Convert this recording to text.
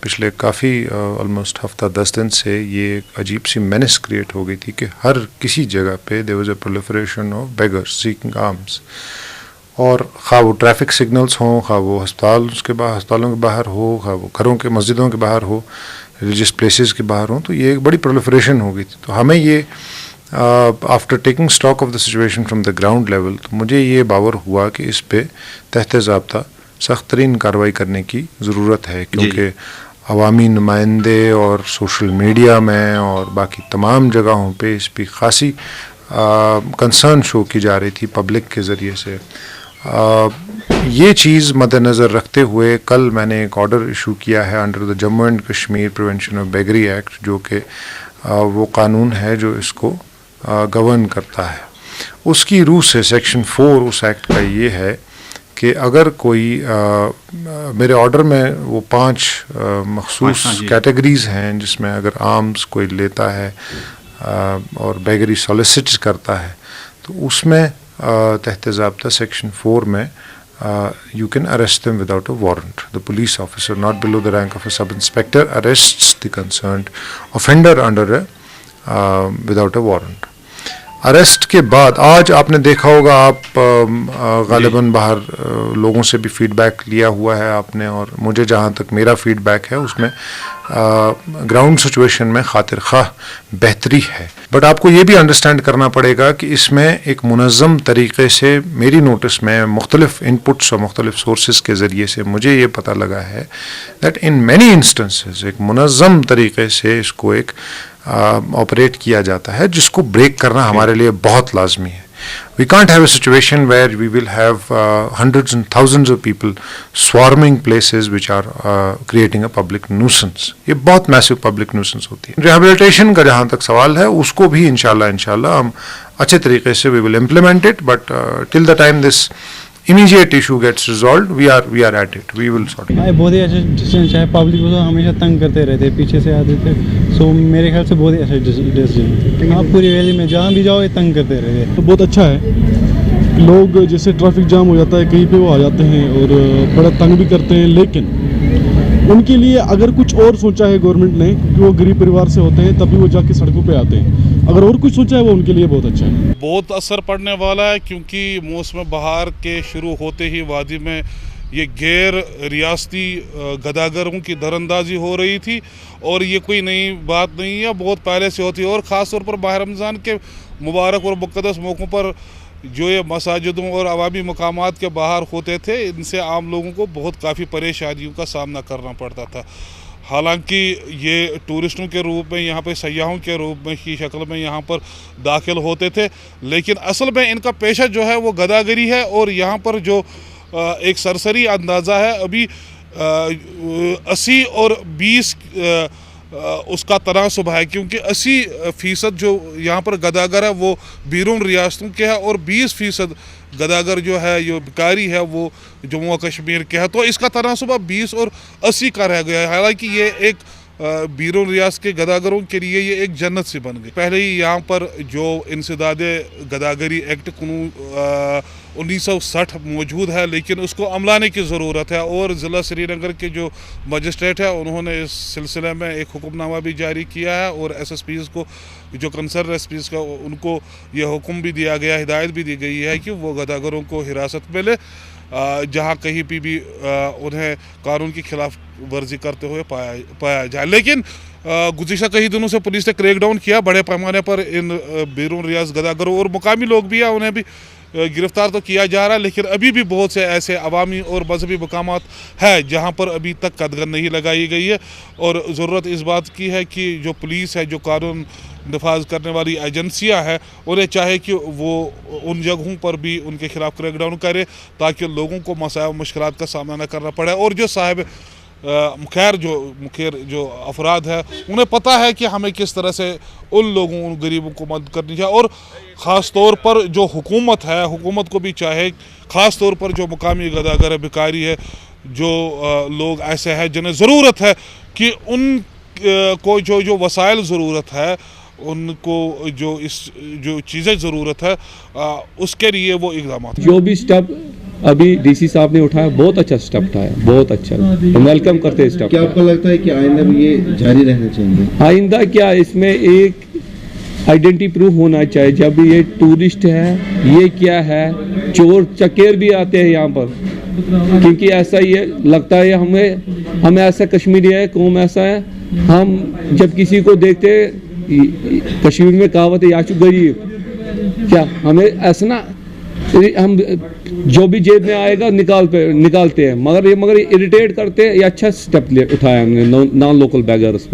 پچھلے کافی آلموسٹ ہفتہ 10 دن سے یہ ایک عجیب سی مینس کریٹ ہو گئی تھی کہ ہر کسی جگہ پہ there was a proliferation of beggars seeking arms, اور خواہ وہ ٹریفک سگنلز ہوں، خواہ وہ ہسپتالوں کے باہر ہو، خواہ وہ گھروں کے مسجدوں کے باہر ہو، ریلیجیس پلیسز کے باہر ہوں، تو یہ ایک بڑی پرولیفریشن ہو گئی تھی. تو ہمیں یہ after taking stock of the situation from the ground level, تو مجھے یہ باور ہوا کہ اس پہ تحت ضابطہ سخت ترین کارروائی کرنے کی ضرورت ہے، کیونکہ عوامی نمائندے اور سوشل میڈیا میں اور باقی تمام جگہوں پہ اس پہ خاصی کنسرن شو کی جا رہی تھی پبلک کے ذریعے سے. یہ چیز مد نظر رکھتے ہوئے کل میں نے ایک آرڈر ایشو کیا ہے under the Jammu and Kashmir prevention of beggary act, جو کہ وہ قانون ہے جو اس کو گورن کرتا ہے. اس کی روح سے سیکشن 4 اس ایکٹ کا یہ ہے کہ اگر کوئی میرے آرڈر میں وہ 5 مخصوص کیٹیگریز ہیں جس میں اگر آرمز کوئی لیتا ہے اور بیگری سولیسٹ کرتا ہے، تو اس میں تحت ضابطہ سیکشن 4 میں you can arrest them without a warrant. The police officer not below the rank of a sub-inspector arrests the concerned offender under without a warrant. Arrest کے بعد آج آپ نے دیکھا ہوگا، آپ غالباً باہر لوگوں سے بھی فیڈ بیک لیا ہوا ہے آپ نے، اور مجھے جہاں تک میرا فیڈ بیک ہے اس میں گراؤنڈ سچویشن میں خاطر خواہ بہتری ہے. بٹ آپ کو یہ بھی انڈرسٹینڈ کرنا پڑے گا کہ اس میں ایک منظم طریقے سے میری نوٹس میں مختلف انپٹس اور مختلف سورسز کے ذریعے سے مجھے یہ پتہ لگا ہے دیٹ ان مینی انسٹنسز ایک منظم طریقے سے اس کو ایک آپریٹ کیا جاتا ہے، جس کو بریک کرنا ہمارے لیے بہت لازمی ہے. We can't have a situation where we will have hundreds and thousands of people swarming places which are creating a public nuisance. یہ بہت massive public nuisance ہوتی ہے. Rehabilitation کا جہاں تک سوال ہے اس کو بھی انشاءاللہ ہم اچھے طریقے سے we will implement it, but till the time this immediate issue gets resolved, we are at it, we will sort it. بہت ہی اچھا ڈیسیجن ہے. پبلک کو ہمیشہ تنگ کرتے رہتے، پیچھے سے آتے تھے، سو میرے خیال سے بہت ہی اچھا ڈیسیجن. آپ پوری ویلی میں جہاں بھی جاؤ یہ تنگ کرتے رہتے. تو بہت اچھا ہے. لوگ جیسے ٹریفک جام ہو جاتا ہے کہیں پہ وہ آ جاتے ہیں اور بڑا تنگ بھی کرتے ہیں، لیکن ان کے لیے اگر کچھ اور سوچا ہے گورنمنٹ نے، کیونکہ وہ غریب پریوار سے ہوتے ہیں تبھی وہ جا کے سڑکوں پہ آتے ہیں، اگر اور کچھ سوچا ہے وہ ان کے لیے بہت اچھا ہے. بہت اثر پڑنے والا ہے، کیونکہ موسم بہار کے شروع ہوتے ہی وادی میں یہ غیر ریاستی گداگروں کی دراندازی ہو رہی تھی، اور یہ کوئی نئی بات نہیں ہے، بہت پہلے سے ہوتی ہے. اور خاص طور پر ماہ رمضان کے مبارک اور مقدس موقعوں پر جو یہ مساجدوں اور عوامی مقامات کے باہر ہوتے تھے، ان سے عام لوگوں کو بہت کافی پریشانیوں کا سامنا کرنا پڑتا تھا. حالانکہ یہ ٹورسٹوں کے روپ میں، یہاں پہ سیاحوں کے روپ میں کی شکل میں یہاں پر داخل ہوتے تھے، لیکن اصل میں ان کا پیشہ جو ہے وہ گداگری ہے. اور یہاں پر جو ایک سرسری اندازہ ہے، ابھی 80 اور 20 اس کا تناسب ہے، کیونکہ 80% جو یہاں پر گداگر ہے وہ بیرون ریاستوں کے ہے، اور 20% گداگر جو ہے یہ بیکاری ہے وہ جموں و کشمیر کے ہے. تو اس کا تناسب اب 20 اور 80 کا رہ گیا ہے. حالانکہ یہ ایک بیرون ریاست کے گداگروں کے لیے یہ ایک جنت سے بن گئی. پہلے ہی یہاں پر جو انسداد گداگری ایکٹ 1960 موجود ہے، لیکن اس کو عملانے کی ضرورت ہے. اور ضلع سری نگر کے جو مجسٹریٹ ہے انہوں نے اس سلسلے میں ایک حکم نامہ بھی جاری کیا ہے، اور ایس ایس پیز کو، جو کنسرن ایس پیز کا، ان کو یہ حکم بھی دیا گیا، ہدایت بھی دی گئی ہے کہ وہ گداگروں کو حراست میں لے جہاں کہیں بھی انہیں قانون کی خلاف ورزی کرتے ہوئے پایا جائے. لیکن گزشتہ کئی دنوں سے پولیس نے کریک ڈاؤن کیا بڑے پیمانے پر ان بیرون ریاست گداگروں، اور مقامی لوگ بھی ہیں انہیں بھی گرفتار تو کیا جا رہا ہے، لیکن ابھی بھی بہت سے ایسے عوامی اور مذہبی مقامات ہیں جہاں پر ابھی تک قدغن نہیں لگائی گئی ہے. اور ضرورت اس بات کی ہے کہ جو پولیس ہے، جو قانون نفاذ کرنے والی ایجنسیاں ہیں، انہیں چاہے کہ وہ ان جگہوں پر بھی ان کے خلاف کریک ڈاؤن کرے تاکہ لوگوں کو مسائل و مشکلات کا سامنا نہ کرنا پڑے. اور جو صاحب مخیر جو افراد ہے انہیں پتہ ہے کہ ہمیں کس طرح سے ان لوگوں، ان غریبوں کو مدد کرنی چاہیے. اور خاص طور پر جو حکومت ہے، حکومت کو بھی چاہے، خاص طور پر جو مقامی گداگر ہے، بیکاری ہے، جو لوگ ایسے ہیں جنہیں ضرورت ہے کہ ان کو جو وسائل ضرورت ہے، ان کو جو چیزیں ضرورت ہے، اس کے لیے وہ اقدامات. جو بھی سٹیپ ابھی ڈی سی صاحب نے اٹھایا بہت اچھا سٹیپ اٹھایا، بہت اچھا، ویلکم کرتے ہیں سٹیپ. کیا آپ کو لگتا ہے کہ آئندہ بھی یہ جاری رہنا چاہیے؟ آئندہ کیا اس میں ایک آئیڈینٹی پروف ہونا چاہیے، جب یہ ٹورسٹ ہے یہ کیا ہے، چور چکیر بھی آتے ہیں یہاں پر، کیونکہ ایسا یہ لگتا ہے ہمیں ایسا کشمیری ہے، قوم ایسا ہے، ہم جب کسی کو دیکھتے کشمیر میں کہاوت ہے یاچو غریب، کیا ہمیں ایسا نا ہم جو بھی جیب میں آئے گا نکالتے ہیں، مگر اریٹیٹ کرتے ہیں. یہ اچھا سٹیپ اٹھایا ہم نے نان لوکل بیگرز پہ.